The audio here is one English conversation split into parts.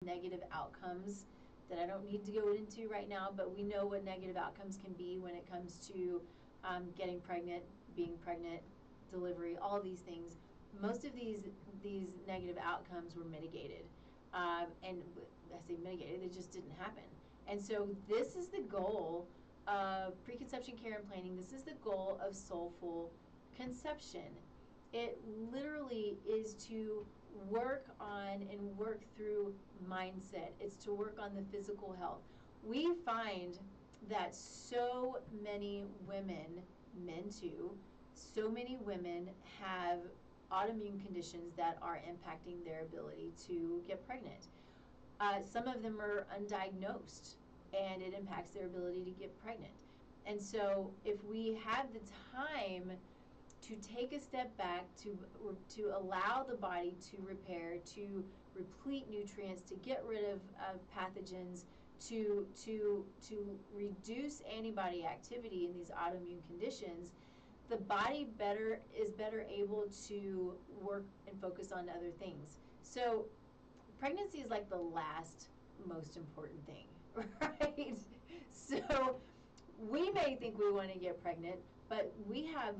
negative outcomes that I don't need to go into right now, but we know what negative outcomes can be when it comes to getting pregnant, being pregnant, delivery, all these things. Most of these negative outcomes were mitigated, and I say mitigated, they just didn't happen. And so this is the goal of preconception care and planning. This is the goal of soulful conception. It literally is to work on and work through mindset. It's to work on the physical health. We find that so many women, men too, so many women have autoimmune conditions that are impacting their ability to get pregnant. Some of them are undiagnosed, and it impacts their ability to get pregnant. And so if we have the time to take a step back, to allow the body to repair, to replete nutrients, to get rid of pathogens, to reduce antibody activity in these autoimmune conditions, the body is better able to work and focus on other things. So pregnancy is like the last most important thing, right? So we may think we want to get pregnant, but we have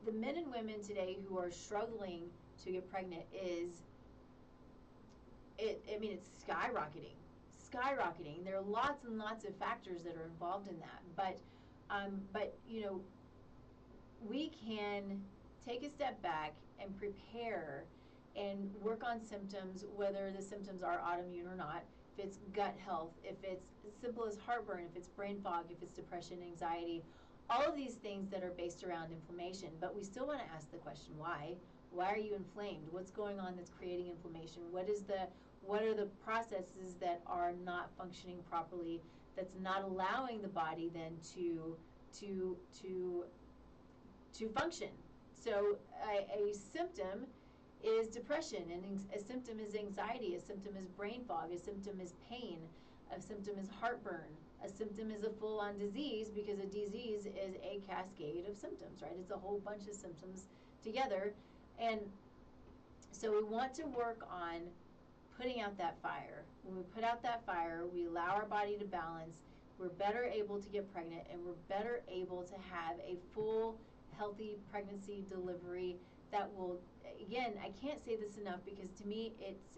the men and women today who are struggling to get pregnant it's skyrocketing. There are lots and lots of factors that are involved in that, but you know, we can take a step back and prepare and work on symptoms, whether the symptoms are autoimmune or not. If it's gut health, if it's as simple as heartburn, if it's brain fog, if it's depression, anxiety, all of these things that are based around inflammation. But we still want to ask the question, why? Why are you inflamed? What's going on that's creating inflammation? What are the processes that are not functioning properly, that's not allowing the body then to function? So a symptom is depression, and a symptom is anxiety, a symptom is brain fog, a symptom is pain, a symptom is heartburn, a symptom is a full-on disease, because a disease is a cascade of symptoms, right? It's a whole bunch of symptoms together. And so we want to work on putting out that fire. When we put out that fire, we allow our body to balance, we're better able to get pregnant, and we're better able to have a full, healthy pregnancy, delivery that will, again, I can't say this enough, because to me it's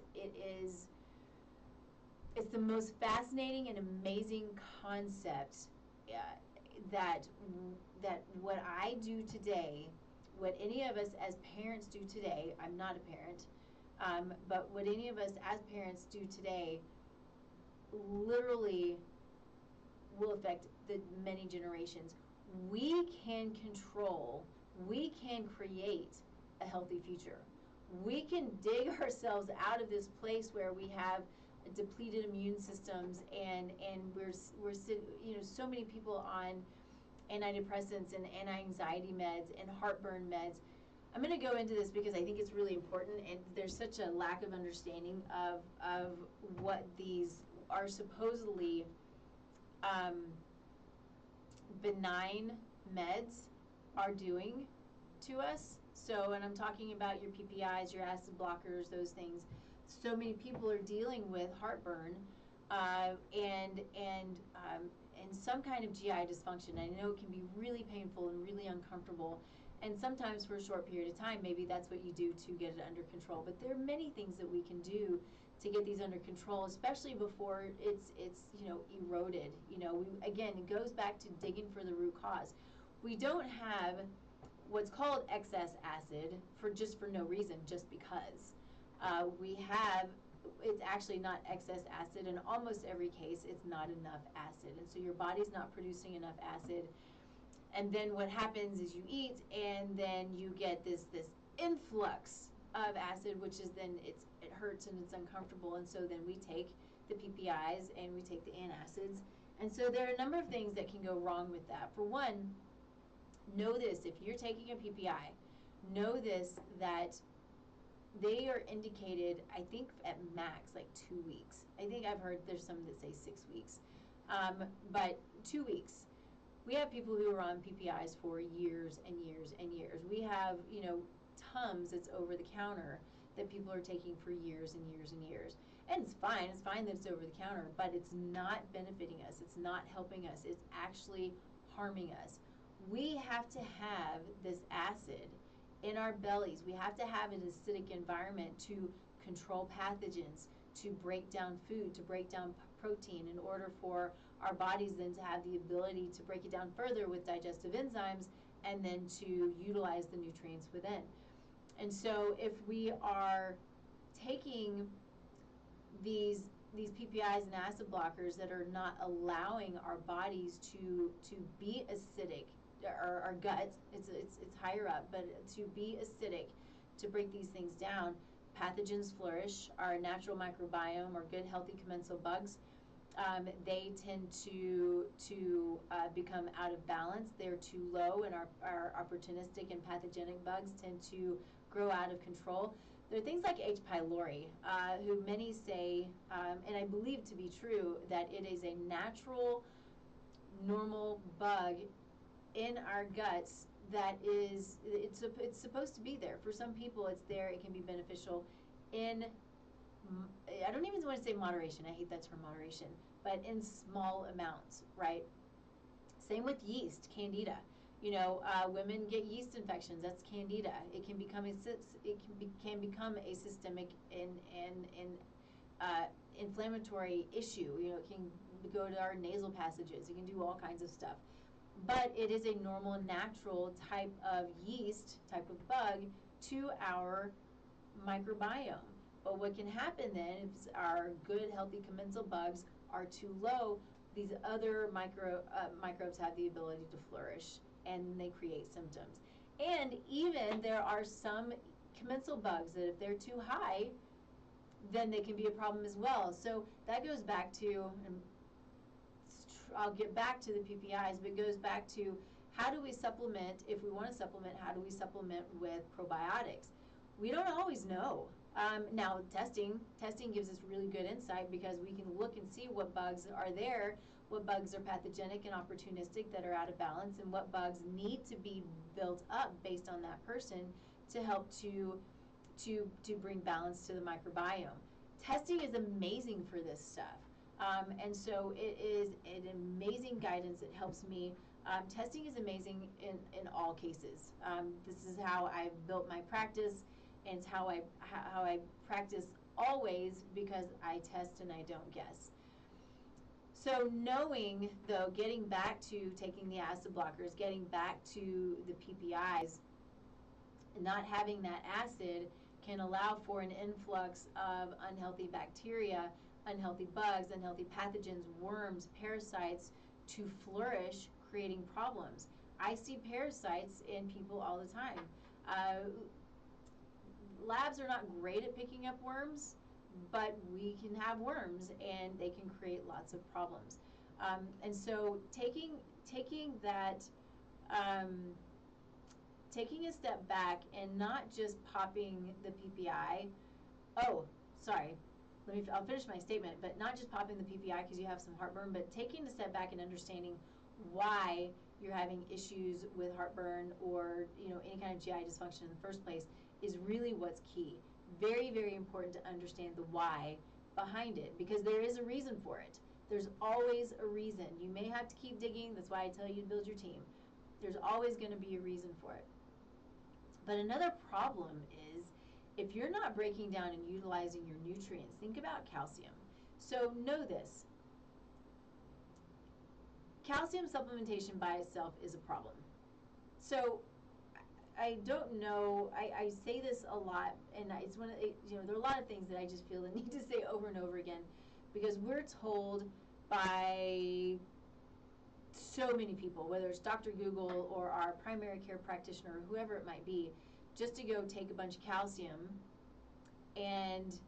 the most fascinating and amazing concept that what I do today, what any of us as parents do today, I'm not a parent, but what any of us as parents do today literally will affect the many generations. We can control, we can create a healthy future. We can dig ourselves out of this place where we have depleted immune systems, and we're so many people on antidepressants and anti-anxiety meds and heartburn meds. I'm going to go into this because I think it's really important, and there's such a lack of understanding of what these are supposedly benign meds are doing to us. So, and I'm talking about your PPIs, your acid blockers, those things. So many people are dealing with heartburn and some kind of GI dysfunction. I know it can be really painful and really uncomfortable, and sometimes for a short period of time, maybe that's what you do to get it under control. But there are many things that we can do to get these under control, especially before it's eroded. Again, it goes back to digging for the root cause. We don't have what's called excess acid for no reason, just because. It's actually not excess acid. In almost every case, it's not enough acid. And so your body's not producing enough acid. And then what happens is you eat, and then you get this influx of acid, which is then it hurts and it's uncomfortable. And so then we take the PPIs and we take the antacids. And so there are a number of things that can go wrong with that. For one, know this: if you're taking a PPI, know this, that they are indicated, I think, at max like 2 weeks. I think I've heard there's some that say 6 weeks, but 2 weeks. We have people who are on PPIs for years and years and years. We have, Tums that's over the counter that people are taking for years and years and years. And it's fine that it's over the counter, but it's not benefiting us, it's not helping us, it's actually harming us. We have to have this acid in our bellies. We have to have an acidic environment to control pathogens, to break down food, to break down protein, in order for our bodies then to have the ability to break it down further with digestive enzymes and then to utilize the nutrients within. And so if we are taking these PPIs and acid blockers that are not allowing our bodies to be acidic, or our guts, it's higher up, but to be acidic, to break these things down, pathogens flourish. Our natural microbiome, or good healthy commensal bugs, they tend to become out of balance. They're too low, and our opportunistic and pathogenic bugs tend to grow out of control. There are things like H. pylori, who many say, and I believe to be true, that it is a natural, normal bug in our guts that is, it's supposed to be there. For some people it's there, it can be beneficial in, I don't even want to say moderation, I hate that term moderation, but in small amounts, right? Same with yeast, candida. You know, women get yeast infections, that's candida. It can become a systemic inflammatory issue. You know, it can go to our nasal passages, it can do all kinds of stuff. But it is a normal, natural type of yeast, type of bug, to our microbiome. But what can happen then, if our good, healthy commensal bugs are too low, these other microbes have the ability to flourish, and they create symptoms. And even there are some commensal bugs that if they're too high, then they can be a problem as well. So that goes back to, and I'll get back to the PPIs, but it goes back to, how do we supplement, if we want to supplement, how do we supplement with probiotics? We don't always know. Now testing gives us really good insight, because we can look and see what bugs are there, what bugs are pathogenic and opportunistic that are out of balance, and what bugs need to be built up based on that person to help to bring balance to the microbiome. Testing is amazing for this stuff. And so it is an amazing guidance. It helps me. Testing is amazing in all cases. This is how I've built my practice, and it's how I practice always, because I test and I don't guess. So knowing, though, getting back to taking the acid blockers, getting back to the PPIs, not having that acid can allow for an influx of unhealthy bacteria, unhealthy bugs, unhealthy pathogens, worms, parasites to flourish, creating problems. I see parasites in people all the time. Labs are not great at picking up worms, but we can have worms, and they can create lots of problems. And so taking that, taking a step back and not just popping the PPI. Oh, sorry. I'll finish my statement, but not just popping the PPI because you have some heartburn, but taking a step back and understanding why you're having issues with heartburn, or any kind of GI dysfunction in the first place, is really what's key. Very, very important to understand the why behind it, because there is a reason for it. There's always a reason. You may have to keep digging. That's why I tell you to build your team. There's always going to be a reason for it. But another problem is, if you're not breaking down and utilizing your nutrients, think about calcium. So know this. Calcium supplementation by itself is a problem. So I don't know, I say this a lot, and it's one of the, there are a lot of things that I just feel the need to say over and over again, because we're told by so many people, whether it's Dr. Google or our primary care practitioner or whoever it might be, just to go take a bunch of calcium, and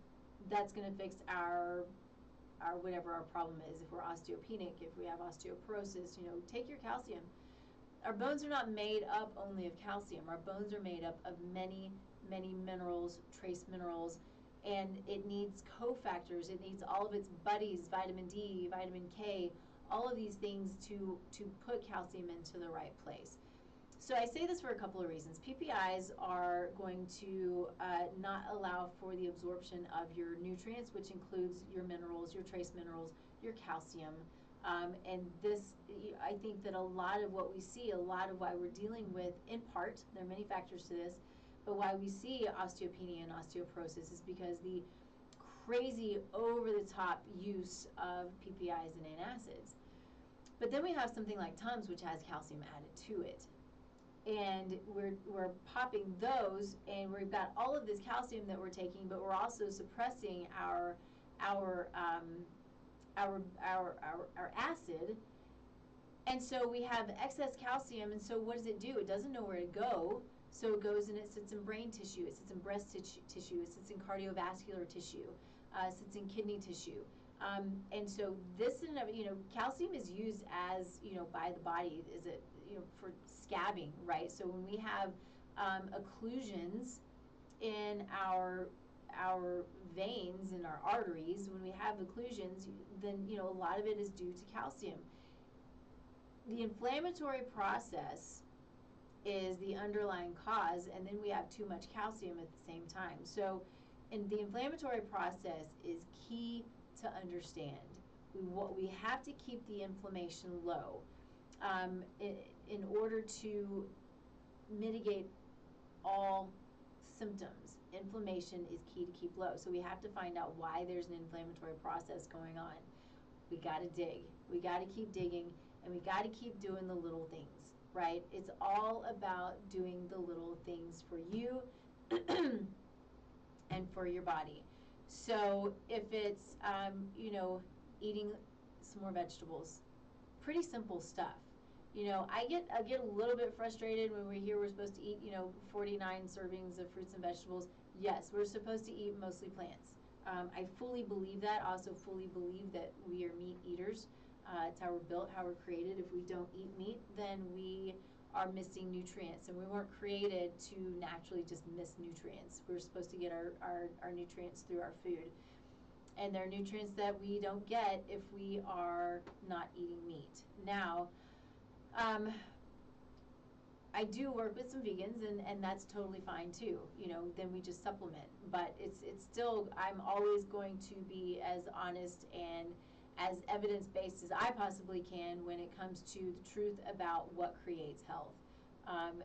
that's going to fix our whatever our problem is. If we're osteopenic, if we have osteoporosis, take your calcium. Our bones are not made up only of calcium. Our bones are made up of many, many minerals, trace minerals, and it needs cofactors. It needs all of its buddies, vitamin D, vitamin K, all of these things to put calcium into the right place. So I say this for a couple of reasons. PPIs are going to not allow for the absorption of your nutrients, which includes your minerals, your trace minerals, your calcium. And this, I think that a lot of what we see, a lot of why we're dealing with, in part, there are many factors to this, but why we see osteopenia and osteoporosis is because the crazy over-the-top use of PPIs and antacids. But then we have something like Tums, which has calcium added to it. And we're popping those, and we've got all of this calcium that we're taking, but we're also suppressing our acid. And so we have excess calcium, and so what does it do? It doesn't know where to go, so it goes and it sits in brain tissue, it sits in breast tissue, it sits in cardiovascular tissue, it sits in kidney tissue. And so this, calcium is used as, by the body, for scabbing, right? So when we have occlusions in our veins and our arteries, when we have occlusions, then, a lot of it is due to calcium. The inflammatory process is the underlying cause, and then we have too much calcium at the same time. So, and the inflammatory process is key to understand. We have to keep the inflammation low in order to mitigate all symptoms. Inflammation is key to keep low. So we have to find out why there's an inflammatory process going on. We got to dig. We got to keep digging, and we got to keep doing the little things, right? It's all about doing the little things for you and for your body. So if it's, eating some more vegetables, pretty simple stuff. I get a little bit frustrated when we hear we're supposed to eat, 49 servings of fruits and vegetables. Yes, we're supposed to eat mostly plants. I fully believe that. I also fully believe that we are meat eaters. It's how we're built, how we're created. If we don't eat meat, then we are missing nutrients, and we weren't created to naturally just miss nutrients. We're supposed to get our nutrients through our food. And there are nutrients that we don't get if we are not eating meat. Now, I do work with some vegans, and that's totally fine too. Then we just supplement. But it's still, I'm always going to be as honest and as evidence-based as I possibly can when it comes to the truth about what creates health.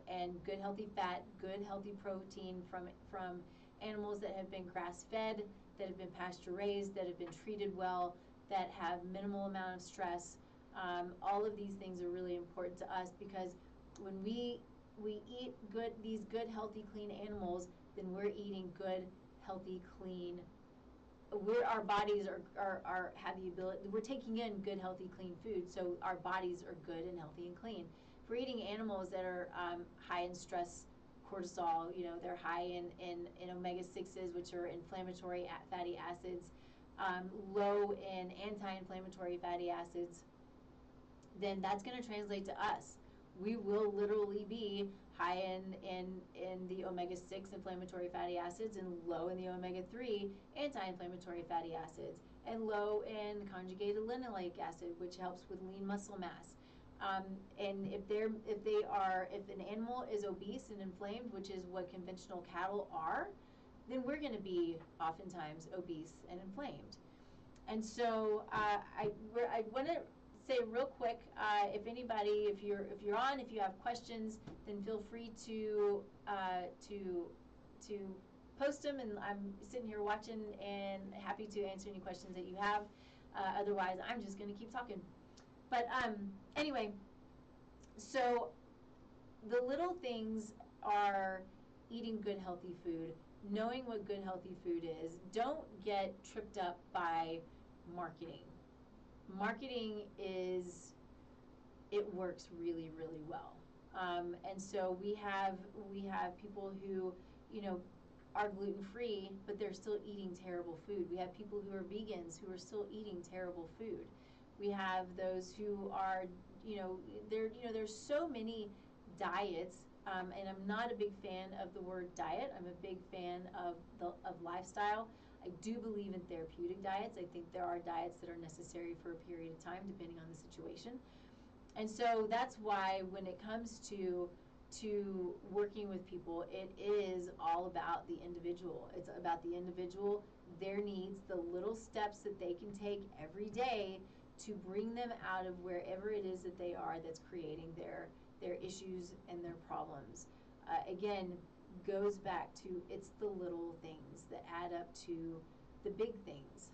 And good healthy fat, good healthy protein from animals that have been grass-fed, that have been pasture-raised, that have been treated well, that have minimal amount of stress. All of these things are really important to us, because when we eat these good, healthy, clean animals, then we're eating good, healthy, clean. Our bodies have the ability. We're taking in good, healthy, clean food, so our bodies are good and healthy and clean. If we're eating animals that are high in stress, cortisol, they're high in omega-6s, which are inflammatory fatty acids, low in anti-inflammatory fatty acids, then that's going to translate to us. We will literally be high in the omega-6 inflammatory fatty acids, and low in the omega-3 anti-inflammatory fatty acids, and low in conjugated linoleic acid, which helps with lean muscle mass. And if an animal is obese and inflamed, which is what conventional cattle are, then we're going to be oftentimes obese and inflamed. And so I want to say real quick, if anybody, if you're on, if you have questions, then feel free to post them, and I'm sitting here watching and happy to answer any questions that you have. Otherwise, I'm just going to keep talking. But anyway, so the little things are eating good, healthy food, knowing what good, healthy food is. Don't get tripped up by marketing. Marketing it works really, really well. And so we have people who, are gluten-free, but they're still eating terrible food. We have people who are vegans who are still eating terrible food. We have those who are, there's so many diets, and I'm not a big fan of the word diet. I'm a big fan of lifestyle. I do believe in therapeutic diets. I think there are diets that are necessary for a period of time, depending on the situation. And so that's why when it comes to to working with people, it is all about the individual. It's about the individual, their needs, the little steps that they can take every day to bring them out of wherever it is that they are that's creating their issues and their problems. Again, goes back to, it's the little things that add up to the big things.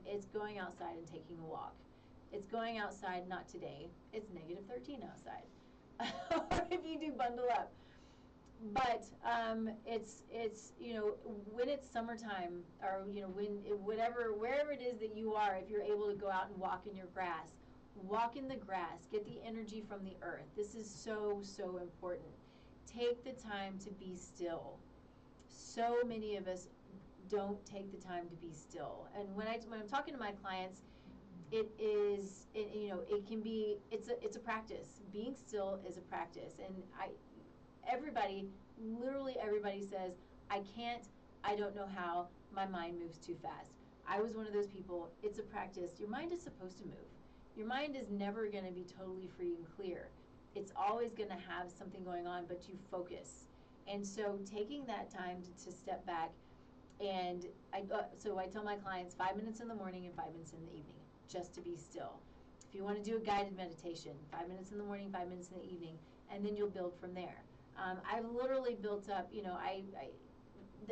It's going outside and taking a walk. It's going outside, not today, it's -13 outside. Or if you do, bundle up. But it's when it's summertime, or wherever it is that you are, if you're able to go out and walk in your grass, walk in the grass, get the energy from the earth. This is so important. Take the time to be still. So many of us don't take the time to be still. And when I'm talking to my clients, it's a practice. Being still is a practice. And literally everybody says, I can't, I don't know how, my mind moves too fast. I was one of those people. It's a practice. Your mind is supposed to move. Your mind is never going to be totally free and clear. It's always going to have something going on, but you focus. And so taking that time to step back, and so I tell my clients 5 minutes in the morning and 5 minutes in the evening, just to be still. If you want to do a guided meditation, 5 minutes in the morning, 5 minutes in the evening, and then you'll build from there. I've literally built up, I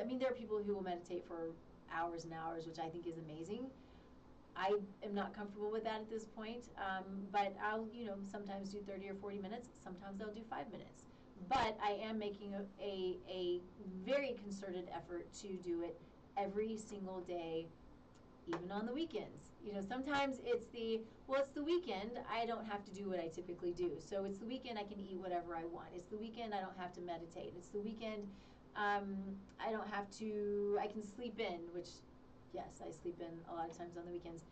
mean, there are people who will meditate for hours and hours, which I think is amazing. I am not comfortable with that at this point, but I'll, sometimes do 30 or 40 minutes. Sometimes I'll do 5 minutes. But I am making a very concerted effort to do it every single day, even on the weekends. Sometimes it's the weekend, I don't have to do what I typically do. So it's the weekend, I can eat whatever I want. It's the weekend, I don't have to meditate. It's the weekend, I can sleep in, which, yes, I sleep in a lot of times on the weekends.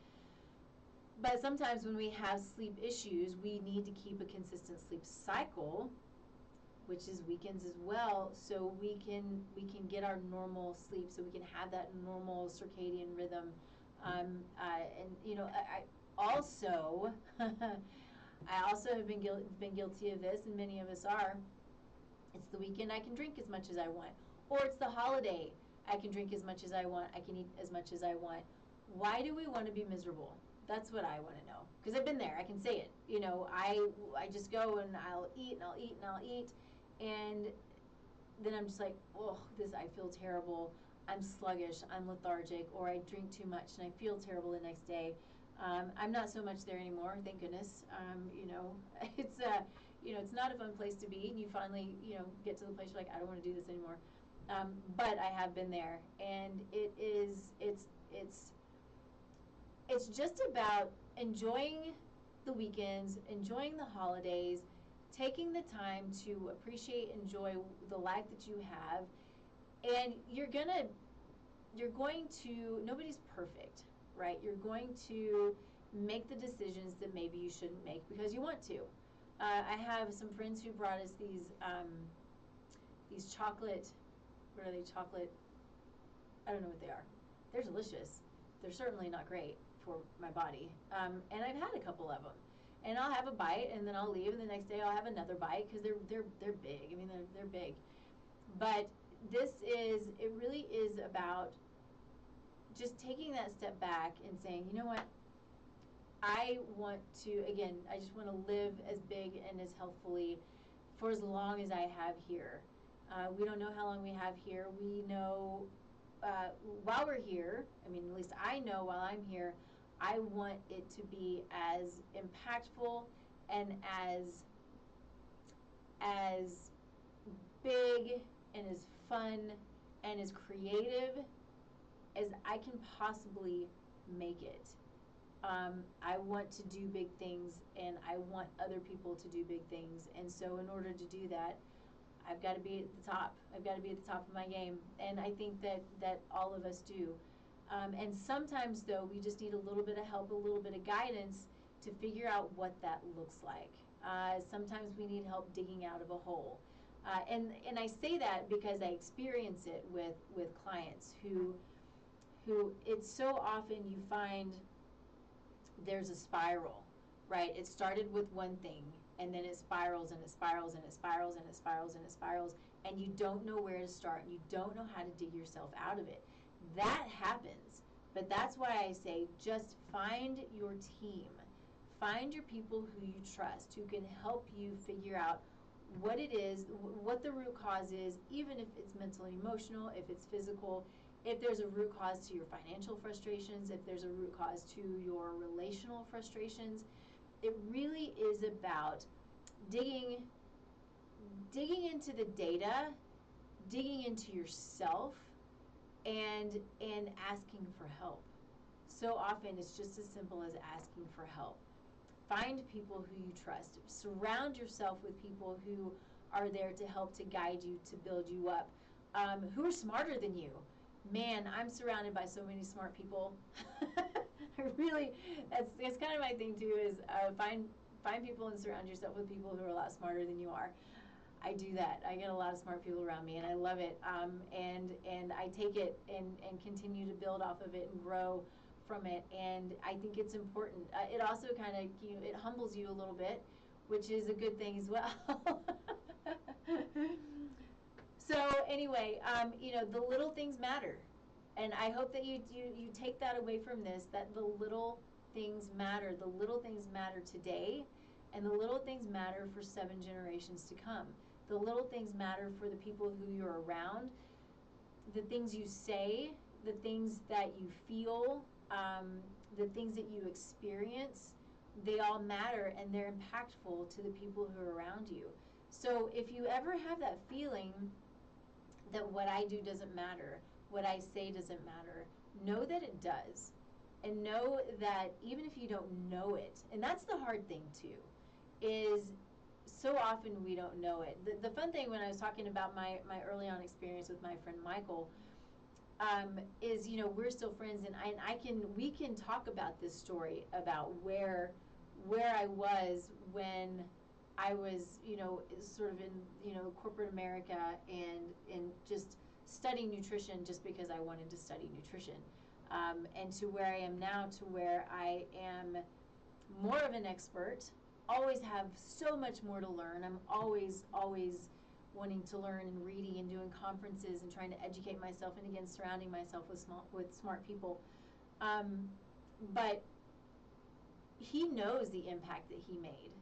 But sometimes when we have sleep issues, we need to keep a consistent sleep cycle, which is weekends as well, so we can get our normal sleep, so we can have that normal circadian rhythm. And I also have been guilty of this, and many of us are. It's the weekend, I can drink as much as I want, or it's the holiday, I can drink as much as I want, I can eat as much as I want. Why do we want to be miserable? That's what I want to know, because I've been there. I can say it. I just go and I'll eat and I'll eat and I'll eat, and then I'm just like, oh, I feel terrible. I'm sluggish, I'm lethargic, or I drink too much and I feel terrible the next day. I'm not so much there anymore, thank goodness. It's not a fun place to be, and you finally, get to the place you're like, I don't want to do this anymore. But I have been there, and it's just about enjoying the weekends, enjoying the holidays, taking the time to appreciate, enjoy the life that you have. And nobody's perfect, right? You're going to make the decisions that maybe you shouldn't make because you want to. I have some friends who brought us these chocolate, what are they, I don't know what they are. They're delicious. They're certainly not great for my body. And I've had a couple of them. And I'll have a bite, and then I'll leave, and the next day I'll have another bite because they're big. I mean, they're big. But it really is about just taking that step back and saying, you know what, I just want to live as big and as healthfully for as long as I have here. We don't know how long we have here. We know while we're here, at least I know while I'm here, I want it to be as impactful and as big and as fun and as creative as I can possibly make it. I want to do big things, and I want other people to do big things. And so in order to do that, I've got to be at the top. I've got to be at the top of my game. And I think that all of us do. And sometimes, though, we just need a little bit of help, a little bit of guidance to figure out what that looks like. Sometimes we need help digging out of a hole. And I say that because I experience it with clients who it's so often you find there's a spiral, right? It started with one thing, and then it spirals and it spirals and it spirals and it spirals and it spirals, and you don't know where to start, and you don't know how to dig yourself out of it. That happens, but that's why I say just find your team. Find your people who you trust, who can help you figure out what it is, what the root cause is, even if it's mental and emotional, if it's physical, if there's a root cause to your financial frustrations, if there's a root cause to your relational frustrations. It really is about digging into the data, digging into yourself, and asking for help. So often it's just as simple as asking for help. Find people who you trust. Surround yourself with people who are there to help, to guide you, to build you up, who are smarter than you. Man, I'm surrounded by so many smart people. Really, that's kind of my thing too, is find people and surround yourself with people who are a lot smarter than you are. I do that. I get a lot of smart people around me, and I love it. And I take it and continue to build off of it and grow from it. And I think it's important. It also kind of, it humbles you a little bit, which is a good thing as well. So anyway, the little things matter. And I hope that you take that away from this, that the little things matter. The little things matter today, and the little things matter for 7 generations to come. The little things matter for the people who you're around, the things you say, the things that you feel, the things that you experience. They all matter, and they're impactful to the people who are around you. So if you ever have that feeling that what I do doesn't matter, what I say doesn't matter, know that it does. And know that even if you don't know it, and that's the hard thing too, is so often we don't know it. The fun thing when I was talking about my early on experience with my friend Michael, is, we're still friends, and we can talk about this story about where I was when I was, sort of in, corporate America and just studying nutrition just because I wanted to study nutrition. And to where I am now, to where I am more of an expert, always have so much more to learn. I'm always wanting to learn and reading and doing conferences and trying to educate myself, and again, surrounding myself with smart people. But he knows the impact that he made,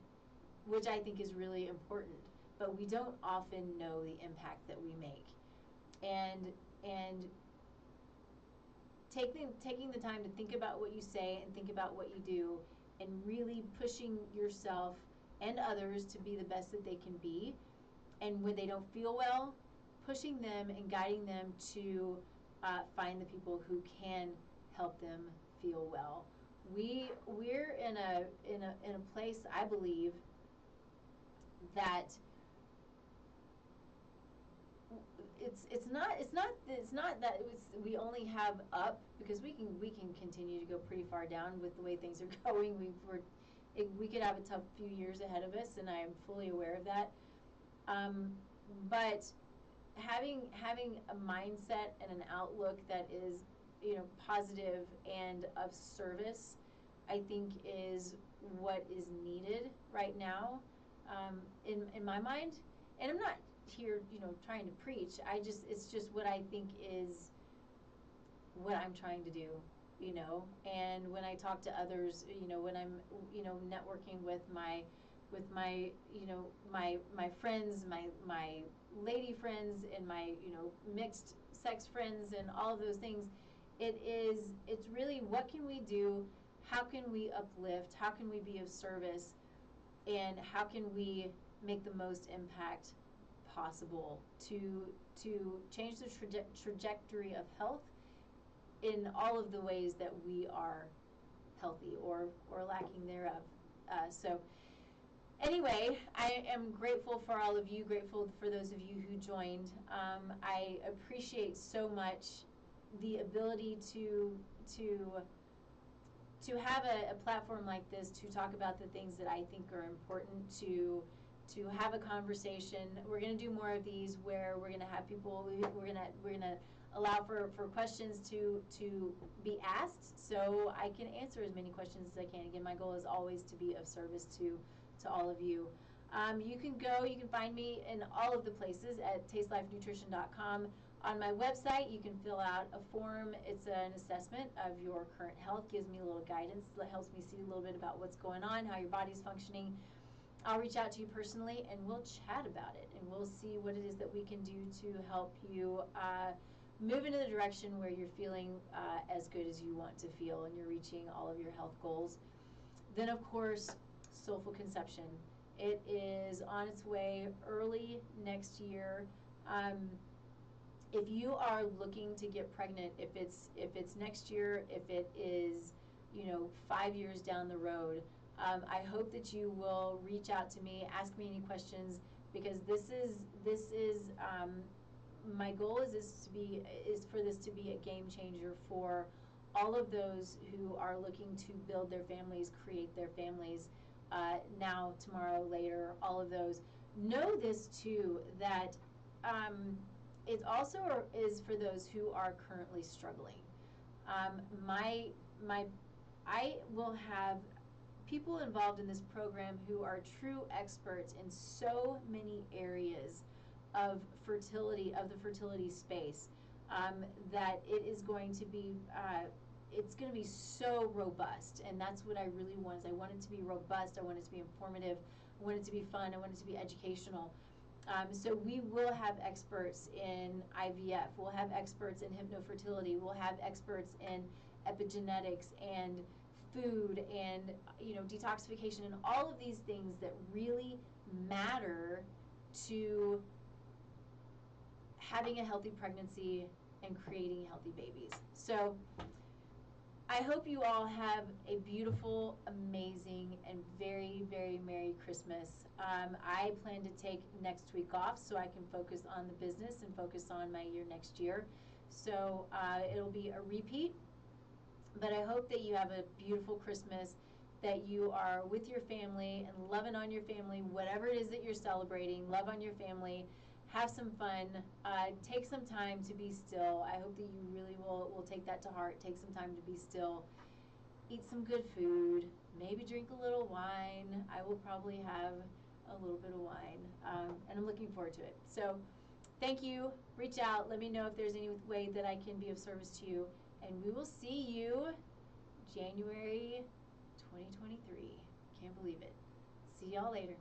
which I think is really important. But we don't often know the impact that we make. And taking the time to think about what you say and think about what you do, and really pushing yourself and others to be the best that they can be. And when they don't feel well, pushing them and guiding them to find the people who can help them feel well. We're in a place, I believe, that it's not that we only have up, because we can continue to go pretty far down with the way things are going. We could have a tough few years ahead of us, and I am fully aware of that. But having a mindset and an outlook that is, positive and of service, I think is what is needed right now, in my mind. And I'm not here, trying to preach. It's just what I think is what I'm trying to do, and when I talk to others, when I'm, networking with my my friends, my lady friends, and my, mixed sex friends, and all of those things, it's really, what can we do? How can we uplift? How can we be of service? And how can we make the most impact possible to change the trajectory of health in all of the ways that we are healthy or lacking thereof. So anyway, I am grateful for all of you, grateful for those of you who joined. I appreciate so much the ability to have a platform like this to talk about the things that I think are important, to have a conversation. We're going to do more of these where we're going to have people, we're going to allow for questions to be asked, so I can answer as many questions as I can. Again, my goal is always to be of service to all of you. You can find me in all of the places at tastelifenutrition.com. On my website, you can fill out a form. It's an assessment of your current health, gives me a little guidance, that helps me see a little bit about what's going on, how your body's functioning. I'll reach out to you personally and we'll chat about it, and we'll see what it is that we can do to help you move into the direction where you're feeling as good as you want to feel and you're reaching all of your health goals. Then, of course, Soulful Conception. It is on its way early next year. If you are looking to get pregnant, if it's next year, if it is 5 years down the road, I hope that you will reach out to me, ask me any questions, because this is my goal is for this to be a game changer for all of those who are looking to build their families, create their families, now, tomorrow, later, all of those. Know this too, that it also is for those who are currently struggling. I will have people involved in this program who are true experts in so many areas of fertility, of the fertility space, that it is going to be it's going to be so robust, and that's what I really want. Is I want it to be robust, I want it to be informative, I want it to be fun, I want it to be educational. So we will have experts in IVF, we'll have experts in hypnofertility, we'll have experts in epigenetics and food and detoxification and all of these things that really matter to having a healthy pregnancy and creating healthy babies. So I hope you all have a beautiful, amazing, and very, very Merry Christmas. I plan to take next week off so I can focus on the business and focus on my year next year. So it'll be a repeat, but I hope that you have a beautiful Christmas, that you are with your family and loving on your family, whatever it is that you're celebrating. Love on your family. Have some fun. Take some time to be still. I hope that you really will take that to heart. Take some time to be still. Eat some good food. Maybe drink a little wine. I will probably have a little bit of wine, and I'm looking forward to it. So thank you. Reach out. Let me know if there's any way that I can be of service to you. And we will see you January 2023. Can't believe it. See y'all later.